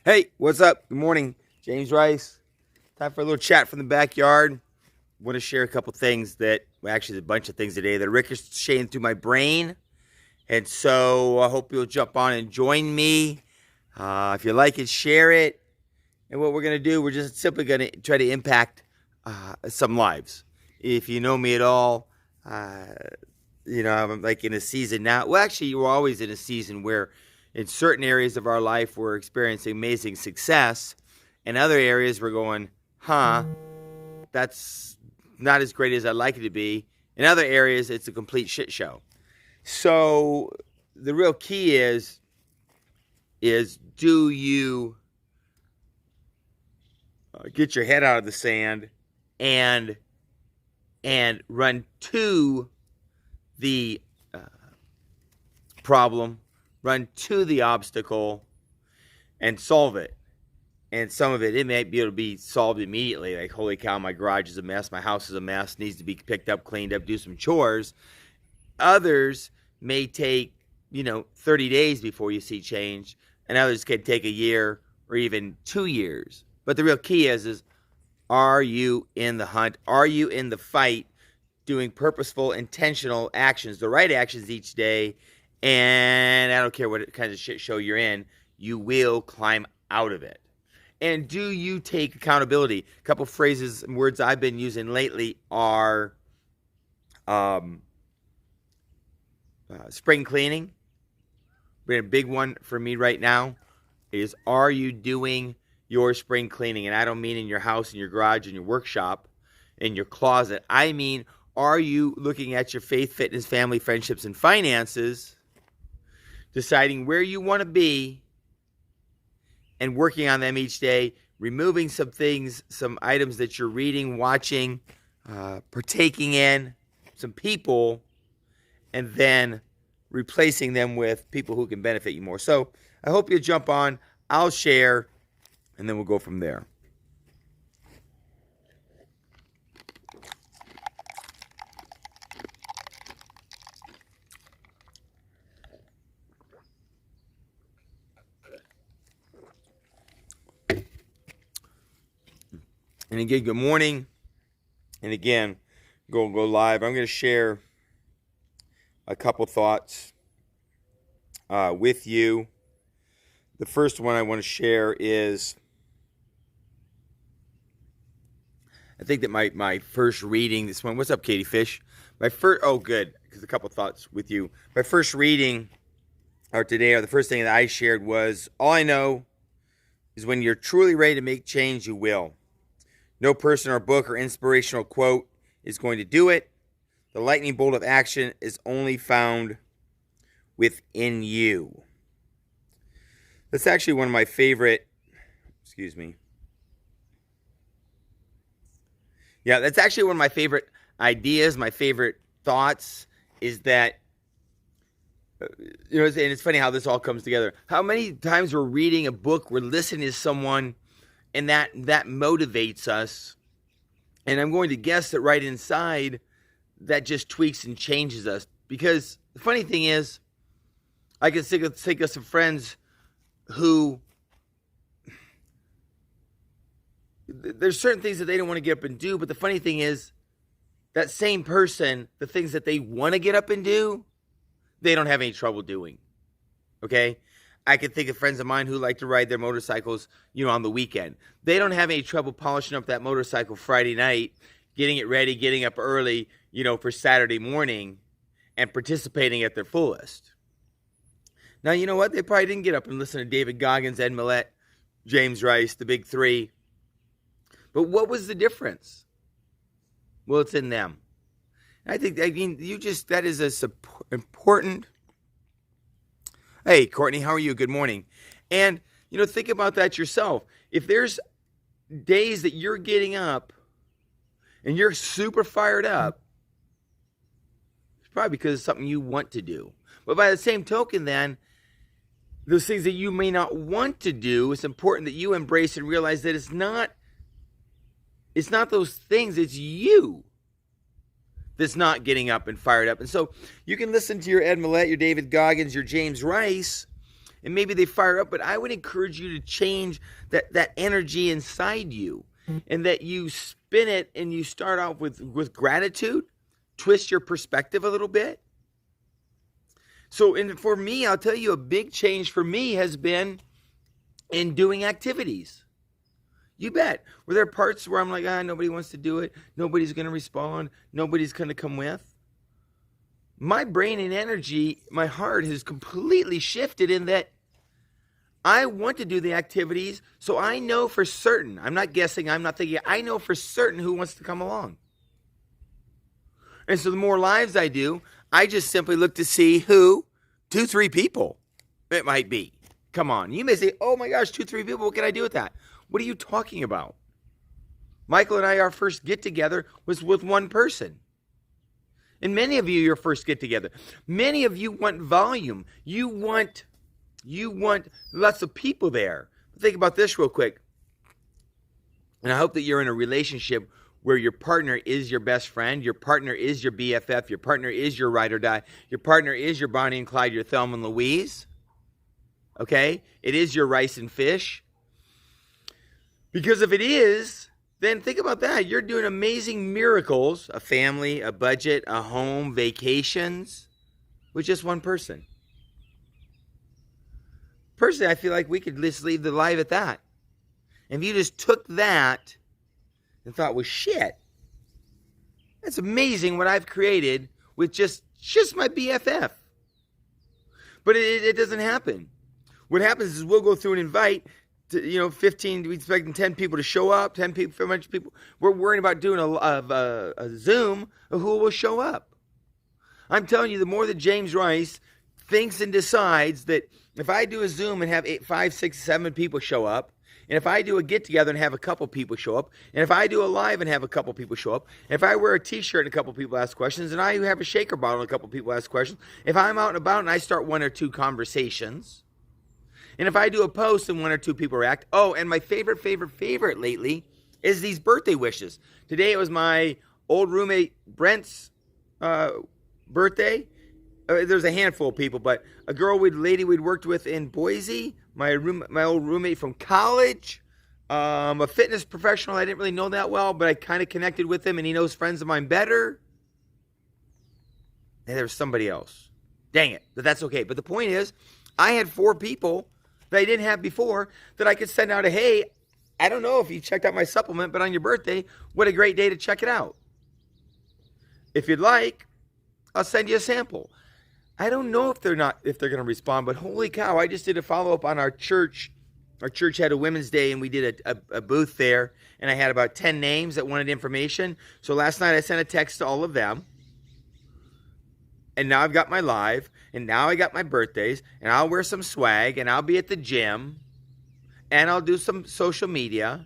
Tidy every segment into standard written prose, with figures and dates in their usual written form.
Hey, what's up? Good morning, James Rice. Time for a little chat from the backyard. Want to share a couple things actually, a bunch of things today that are ricocheting through my brain. And so I hope you'll jump on and join me. If you like it, share it. And what we're going to do, we're just simply going to try to impact some lives. If you know me at all, I'm like in a season now. Well, actually, we're always in a season where in certain areas of our life, we're experiencing amazing success. In other areas, we're going, that's not as great as I'd like it to be. In other areas, it's a complete shit show. So the real key is do you get your head out of the sand and run to the problem, run to the obstacle, and solve it. And some of it might be able to be solved immediately. Like, holy cow, my garage is a mess, my house is a mess, needs to be picked up, cleaned up, do some chores. Others may take, 30 days before you see change, and others could take a year or even 2 years. But the real key is are you in the hunt? Are you in the fight, doing purposeful, intentional actions, the right actions each day? And I don't care what kind of shit show you're in, you will climb out of it. And do you take accountability? A couple phrases and words I've been using lately are spring cleaning. But a big one for me right now is, are you doing your spring cleaning? And I don't mean in your house, in your garage, in your workshop, in your closet. I mean, are you looking at your faith, fitness, family, friendships, and finances, deciding where you want to be and working on them each day, removing some things, some items that you're reading, watching, partaking in, some people, and then replacing them with people who can benefit you more. So I hope you'll jump on. I'll share, and then we'll go from there. And again, good morning. And again, go live. I'm going to share a couple thoughts with you. The first one I want to share is, I think that my first reading this one. What's up, Katie Fish? Good, because a couple thoughts with you. My first reading the first thing that I shared was, all I know is when you're truly ready to make change, you will. No person or book or inspirational quote is going to do it. The lightning bolt of action is only found within you. That's actually one of my favorite, Yeah, that's actually one of my favorite ideas, my favorite thoughts, is that, and it's funny how this all comes together. How many times we're reading a book, we're listening to someone, and that motivates us. And I'm going to guess that right inside, that just tweaks and changes us. Because the funny thing is, I can think of some friends who, there's certain things that they don't want to get up and do. But the funny thing is, that same person, the things that they want to get up and do, they don't have any trouble doing. Okay? I can think of friends of mine who like to ride their motorcycles, on the weekend. They don't have any trouble polishing up that motorcycle Friday night, getting it ready, getting up early, for Saturday morning, and participating at their fullest. Now, you know what? They probably didn't get up and listen to David Goggins, Ed Millett, James Rice, the big three. But what was the difference? Well, it's in them. That is important. Hey, Courtney, how are you? Good morning. And, think about that yourself. If there's days that you're getting up and you're super fired up, it's probably because it's something you want to do. But by the same token, then, those things that you may not want to do, it's important that you embrace and realize that it's not those things, it's you that's not getting up and fired up. And so you can listen to your Ed Millett, your David Goggins, your James Rice, and maybe they fire up, but I would encourage you to change that energy inside you, and that you spin it and you start off with gratitude, twist your perspective a little bit. So, and for me, I'll tell you, a big change for me has been in doing activities. You bet. Were there parts where I'm like, nobody wants to do it, nobody's going to respond, nobody's going to come with? My brain and energy, my heart has completely shifted in that I want to do the activities, so I know for certain, I'm not guessing, I'm not thinking, I know for certain who wants to come along. And so the more lives I do, I just simply look to see who, 2-3 people it might be. Come on. You may say, oh my gosh, 2-3 people, what can I do with that? What are you talking about? Michael and I, our first get-together was with one person. And many of you, your first get-together. Many of you want volume. You want lots of people there. Think about this real quick. And I hope that you're in a relationship where your partner is your best friend, your partner is your BFF, your partner is your ride or die, your partner is your Bonnie and Clyde, your Thelma and Louise. Okay? It is your rice and fish. Because if it is, then think about that. You're doing amazing miracles, a family, a budget, a home, vacations, with just one person. Personally, I feel like we could just leave the life at that. And if you just took that and thought, well, shit, that's amazing what I've created with just my BFF. But it doesn't happen. What happens is we'll go through and invite 15, we expecting 10 people to show up, 10 people, 500 people. We're worrying about doing a Zoom of who will show up. I'm telling you, the more that James Rice thinks and decides that if I do a Zoom and have 5, 6, 7 people show up, and if I do a get-together and have a couple people show up, and if I do a live and have a couple people show up, and if I wear a T-shirt and a couple people ask questions, and I have a shaker bottle and a couple people ask questions, if I'm out and about and I start 1 or 2 conversations, and if I do a post and 1 or 2 people react, and my favorite lately is these birthday wishes. Today it was my old roommate Brent's birthday. There's a handful of people, but a lady we'd worked with in Boise, my old roommate from college, a fitness professional I didn't really know that well, but I kind of connected with him, and he knows friends of mine better. And there was somebody else. Dang it, but that's okay. But the point is, I had 4 people that I didn't have before that I could send out hey, I don't know if you checked out my supplement, but on your birthday, what a great day to check it out. If you'd like, I'll send you a sample. I don't know if they're going to respond, but holy cow, I just did a follow-up on our church. Our church had a Women's Day, and we did a booth there, and I had about 10 names that wanted information. So last night I sent a text to all of them, and now I've got my live, and now I got my birthdays, and I'll wear some swag, and I'll be at the gym, and I'll do some social media,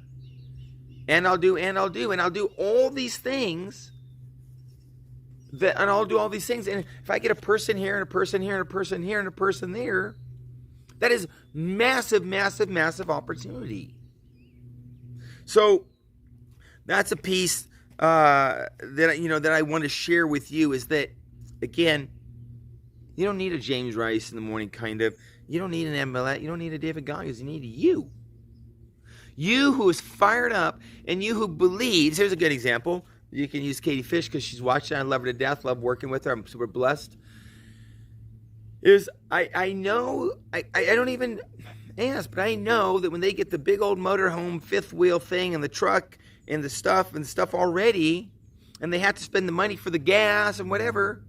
and I'll do all these things. And I'll do all these things. And if I get a person here and a person here and a person here and a person there, that is massive, massive, massive opportunity. So that's a piece that I want to share with you is that, again, you don't need a James Rice in the morning, kind of. You don't need an Emmylette. You don't need a David Goggins. You need you. You who is fired up and you who believes. Here's a good example. You can use Katie Fish because she's watching. I love her to death. Love working with her. I'm super blessed. I know, I don't even ask, but I know that when they get the big old motorhome 5th wheel thing and the truck and the stuff already, and they have to spend the money for the gas and whatever,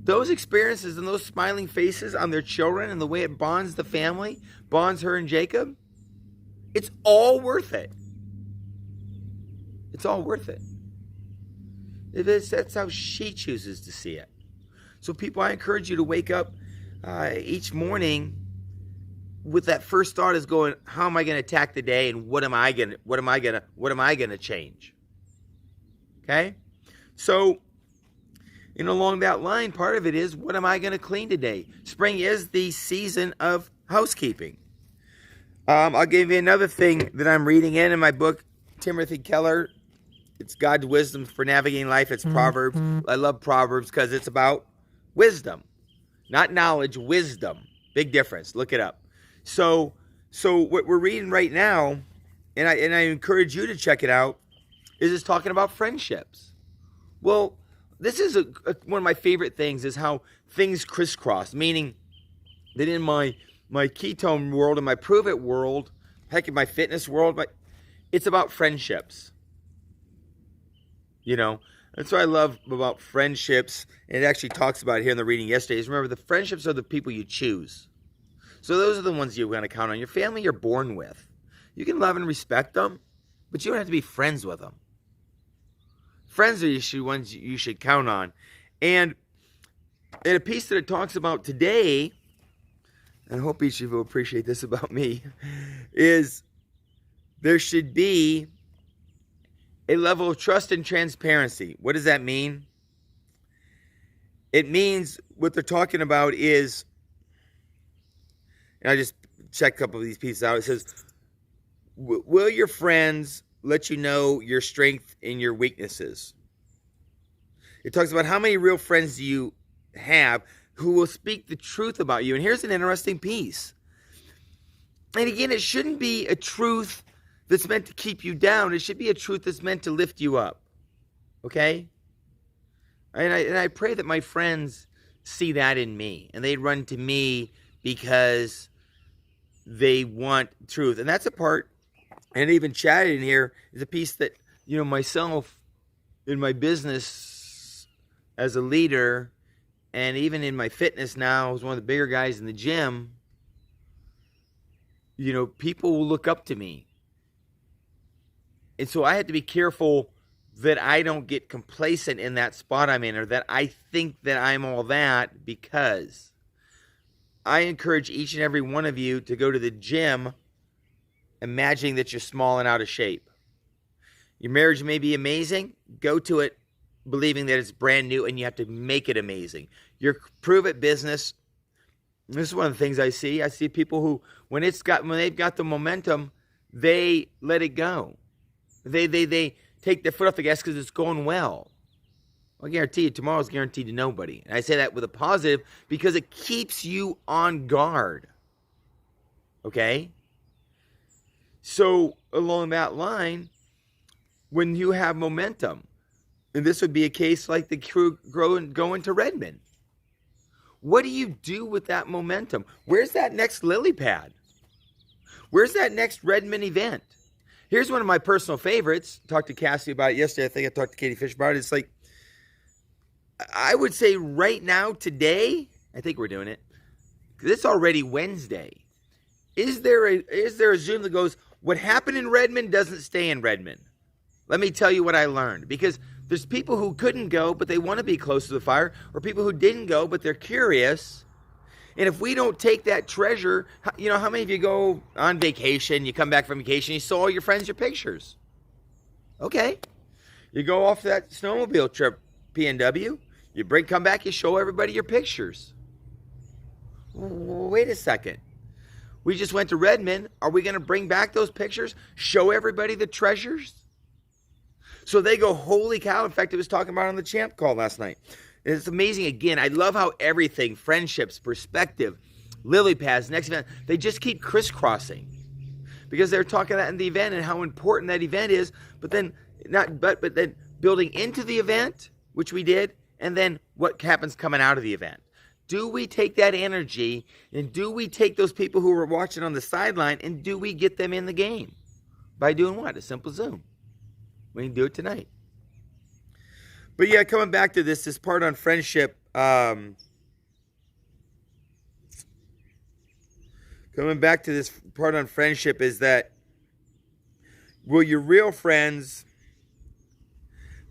those experiences and those smiling faces on their children and the way it bonds the family, bonds her and Jacob, it's all worth it. It's all worth it. That's how she chooses to see it. So people, I encourage you to wake up each morning with that first thought is going, how am I going to attack the day, and what am I going to change? Okay? So, along that line, part of it is, what am I going to clean today? Spring is the season of housekeeping. I'll give you another thing that I'm reading in my book, Timothy Keller. It's God's wisdom for navigating life. It's Proverbs. I love Proverbs because it's about wisdom. Not knowledge, wisdom. Big difference. Look it up. So what we're reading right now, and I encourage you to check it out, is it's talking about friendships. Well, this is one of my favorite things is how things crisscross, meaning that in my ketone world and my prove it world, heck, in my fitness world, it's about friendships. That's what I love about friendships. And it actually talks about it here in the reading yesterday. Is remember, the friendships are the people you choose. So those are the ones you're going to count on. Your family you're born with. You can love and respect them, but you don't have to be friends with them. Friends are the ones you should count on. And in a piece that it talks about today, and I hope each of you will appreciate this about me, is there should be a level of trust and transparency. What does that mean? It means what they're talking about is, and I just checked a couple of these pieces out. It says, will your friends let you know your strength and your weaknesses? It talks about how many real friends do you have who will speak the truth about you. And here's an interesting piece. And again, it shouldn't be a truth that's meant to keep you down. It should be a truth that's meant to lift you up. Okay? And I pray that my friends see that in me. And they run to me because they want truth. And that's a part, and even chatted in here, is a piece that, myself in my business as a leader, and even in my fitness now, as one of the bigger guys in the gym, people will look up to me. And so I had to be careful that I don't get complacent in that spot I'm in, or that I think that I'm all that, because I encourage each and every one of you to go to the gym imagining that you're small and out of shape. Your marriage may be amazing. Go to it believing that it's brand new and you have to make it amazing. Your prove it business, this is one of the things I see. I see people who, when they've got the momentum, they let it go. They take their foot off the gas because it's going well. I guarantee you, tomorrow's guaranteed to nobody. And I say that with a positive because it keeps you on guard. Okay? So, along that line, when you have momentum, and this would be a case like the crew going to Redmond. What do you do with that momentum? Where's that next lily pad? Where's that next Redmond event? Here's one of my personal favorites. Talked to Cassie about it yesterday. I think I talked to Katie Fish about it. It's like, I would say right now, today, I think we're doing it, because it's already Wednesday. Is there a Zoom that goes, what happened in Redmond doesn't stay in Redmond? Let me tell you what I learned. Because there's people who couldn't go, but they want to be close to the fire, or people who didn't go, but they're curious. And if we don't take that treasure, how many of you go on vacation, you come back from vacation, you show all your friends your pictures? Okay. You go off that snowmobile trip, PNW, come back, you show everybody your pictures. Wait a second. We just went to Redmond. Are we going to bring back those pictures? Show everybody the treasures? So they go, holy cow. In fact, it was talking about on the Champ call last night. And it's amazing. Again, I love how everything, friendships, perspective, lily pads, next event, they just keep crisscrossing. Because they're talking about in the event and how important that event is, but then building into the event, which we did, and then what happens coming out of the event. Do we take that energy, and do we take those people who were watching on the sideline, and do we get them in the game? By doing what? A simple Zoom. We can do it tonight. But yeah, coming back to this part on friendship. Coming back to this part on friendship is that, will your real friends,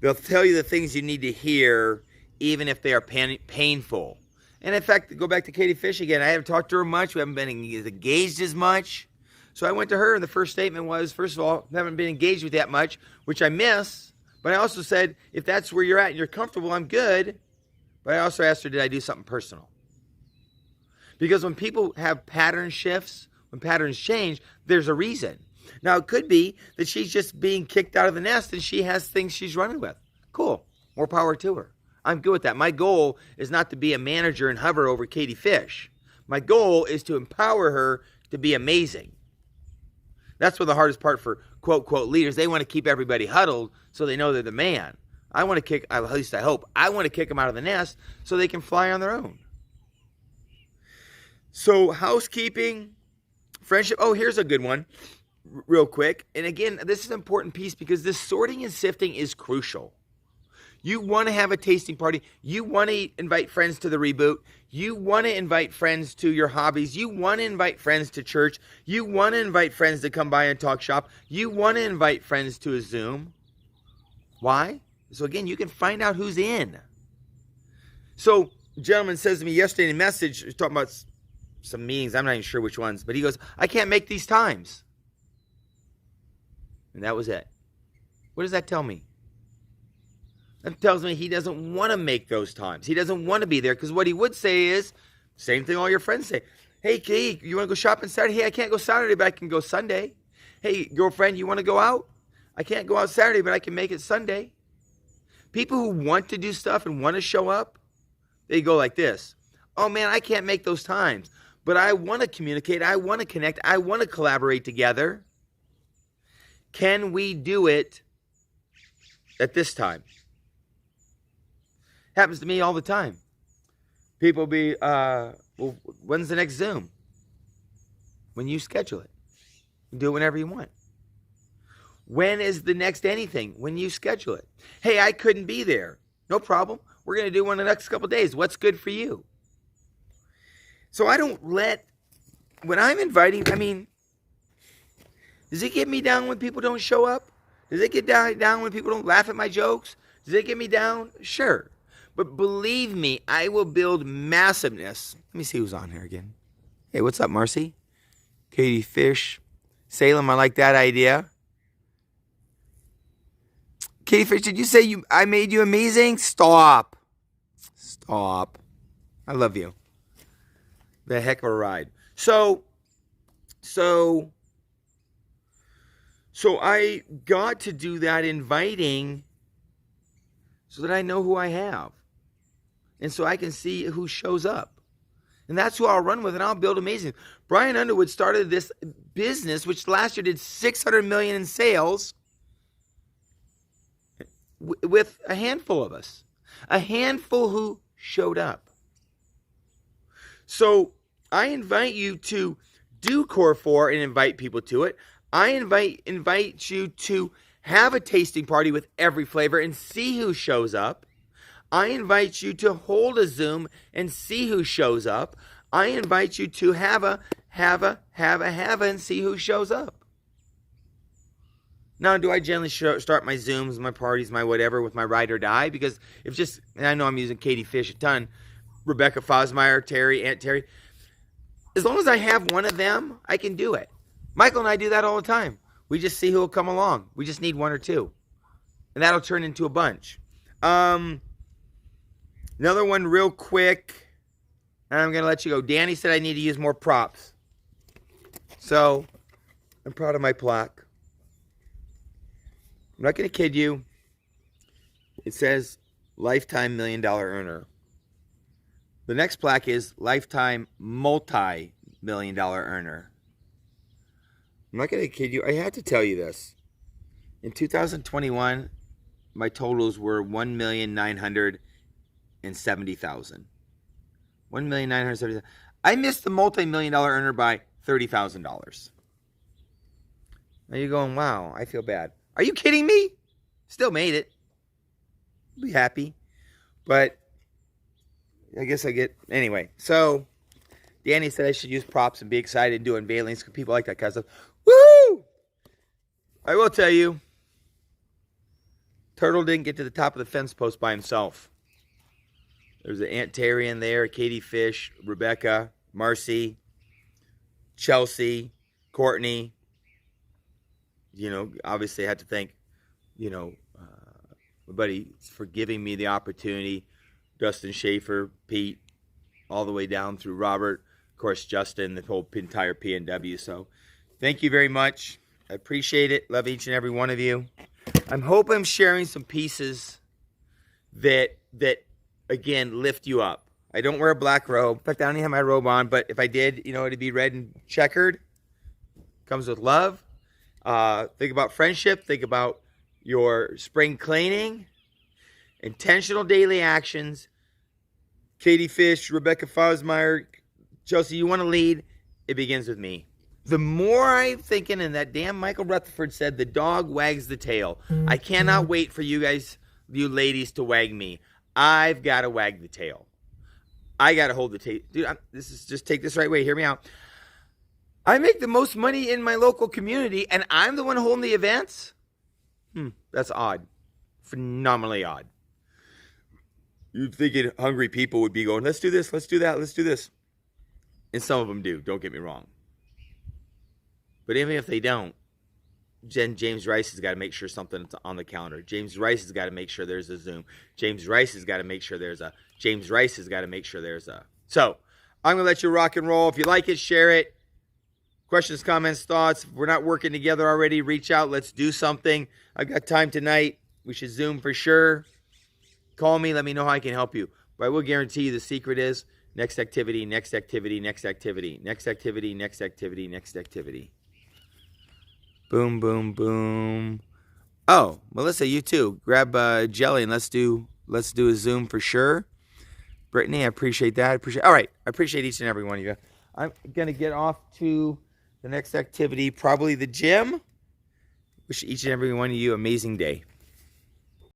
they'll tell you the things you need to hear, even if they are painful. And in fact, to go back to Katie Fish again, I haven't talked to her much. We haven't been engaged as much. So I went to her, and the first statement was, first of all, I haven't been engaged with that much, which I miss. But I also said, if that's where you're at and you're comfortable, I'm good. But I also asked her, did I do something personal? Because when people have pattern shifts, when patterns change, there's a reason. Now, it could be that she's just being kicked out of the nest and she has things she's running with. Cool. More power to her. I'm good with that. My goal is not to be a manager and hover over Katie Fish. My goal is to empower her to be amazing. That's what the hardest part for quote, quote, leaders. They want to keep everybody huddled so they know they're the man. I want to kick, at least I hope, I want to kick them out of the nest so they can fly on their own. So housekeeping, friendship. Oh, here's a good one real quick. And again, this is an important piece because this sorting and sifting is crucial. You want to have a tasting party. You want to invite friends to the reboot. You want to invite friends to your hobbies. You want to invite friends to church. You want to invite friends to come by and talk shop. You want to invite friends to a Zoom. Why? So again, you can find out who's in. So a gentleman says to me yesterday in a message, he's talking about some meetings. I'm not even sure which ones, but he goes, I can't make these times. And that was it. What does that tell me? That tells me he doesn't want to make those times. He doesn't want to be there because what he would say is, same thing all your friends say. Hey, Kate, you want to go shopping Saturday? Hey, I can't go Saturday, but I can go Sunday. Hey, girlfriend, you want to go out? I can't go out Saturday, but I can make it Sunday. People who want to do stuff and want to show up, they go like this. Oh, man, I can't make those times, but I want to communicate. I want to connect. I want to collaborate together. Can we do it at this time? Happens to me all the time. People be, well, when's the next Zoom? When you schedule it. You do it whenever you want. When is the next anything? When you schedule it. Hey, I couldn't be there. No problem. We're going to do one in the next couple of days. What's good for you? So I don't when I'm inviting, I mean, does it get me down when people don't show up? Does it get down when people don't laugh at my jokes? Does it get me down? Sure. But believe me, I will build massiveness. Let me see who's on here again. Hey, what's up, Marcy? Katie Fish. Salem, I like that idea. Katie Fish, did you say I made you amazing? Stop. Stop. I love you. The heck of a ride. So I got to do that inviting so that I know who I have. And so I can see who shows up. And that's who I'll run with, and I'll build amazing. Brian Underwood started this business, which last year did $600 million in sales, with a handful of us. A handful who showed up. So I invite you to do Core 4 and invite people to it. I invite you to have a tasting party with every flavor and see who shows up. I invite you to hold a Zoom and see who shows up. I invite you to have a and see who shows up. Now, do I generally start my Zooms, my parties, my whatever with my ride or die? Because and I know I'm using Katie Fish a ton, Rebecca Fosmeyer, Aunt Terry. As long as I have one of them, I can do it. Michael and I do that all the time. We just see who will come along. We just need one or two. And that'll turn into a bunch. Another one real quick. And I'm going to let you go. Danny said I need to use more props. So, I'm proud of my plaque. I'm not going to kid you. It says Lifetime $1 Million Earner. The next plaque is Lifetime Multi-Million Earner. I'm not going to kid you. I had to tell you this. In 2021, my totals were $1,970,000. $1,970,000. I missed the multi-million-dollar earner by $30,000. Now you're going, wow, I feel bad. Are you kidding me? Still made it. Be happy. But I guess anyway. So Danny said I should use props and be excited and do unveilings because people like that kind of stuff. Woo! I will tell you, Turtle didn't get to the top of the fence post by himself. There's an Aunt Terry in there, Katie Fish, Rebecca, Marcy, Chelsea, Courtney. Obviously I had to thank, everybody for giving me the opportunity. Dustin Schaefer, Pete, all the way down through Robert, of course, Justin, the whole entire PNW. So thank you very much. I appreciate it. Love each and every one of you. I'm hoping I'm sharing some pieces that again, lift you up. I don't wear a black robe. In fact, I don't even have my robe on, but if I did, you know, it'd be red and checkered. Comes with love. Think about friendship. Think about your spring cleaning. Intentional daily actions. Katie Fish, Rebecca Fosmeyer, Chelsea, you want to lead? It begins with me. The more I'm thinking, and that damn Michael Rutherford said, the dog wags the tail. I cannot wait for you guys, you ladies, to wag me. I've got to wag the tail. I got to hold the tail. Dude, just take this right way. Hear me out. I make the most money in my local community, and I'm the one holding the events? That's odd. Phenomenally odd. You'd think hungry people would be going, let's do this, let's do that, let's do this. And some of them do, don't get me wrong. But even if they don't, James Rice has got to make sure something's on the calendar. James Rice has got to make sure there's a Zoom. James Rice has got to make sure there's a. James Rice has got to make sure there's a. So, I'm going to let you rock and roll. If you like it, share it. Questions, comments, thoughts. If we're not working together already, reach out. Let's do something. I've got time tonight. We should Zoom for sure. Call me. Let me know how I can help you. But I will guarantee you the secret is next activity, next activity, next activity, next activity, next activity, next activity. Boom, boom, boom. Oh, Melissa, you too. Grab jelly and let's do a Zoom for sure. Brittany, I appreciate that. All right, I appreciate each and every one of you. I'm gonna get off to the next activity, probably the gym. Wish each and every one of you an amazing day.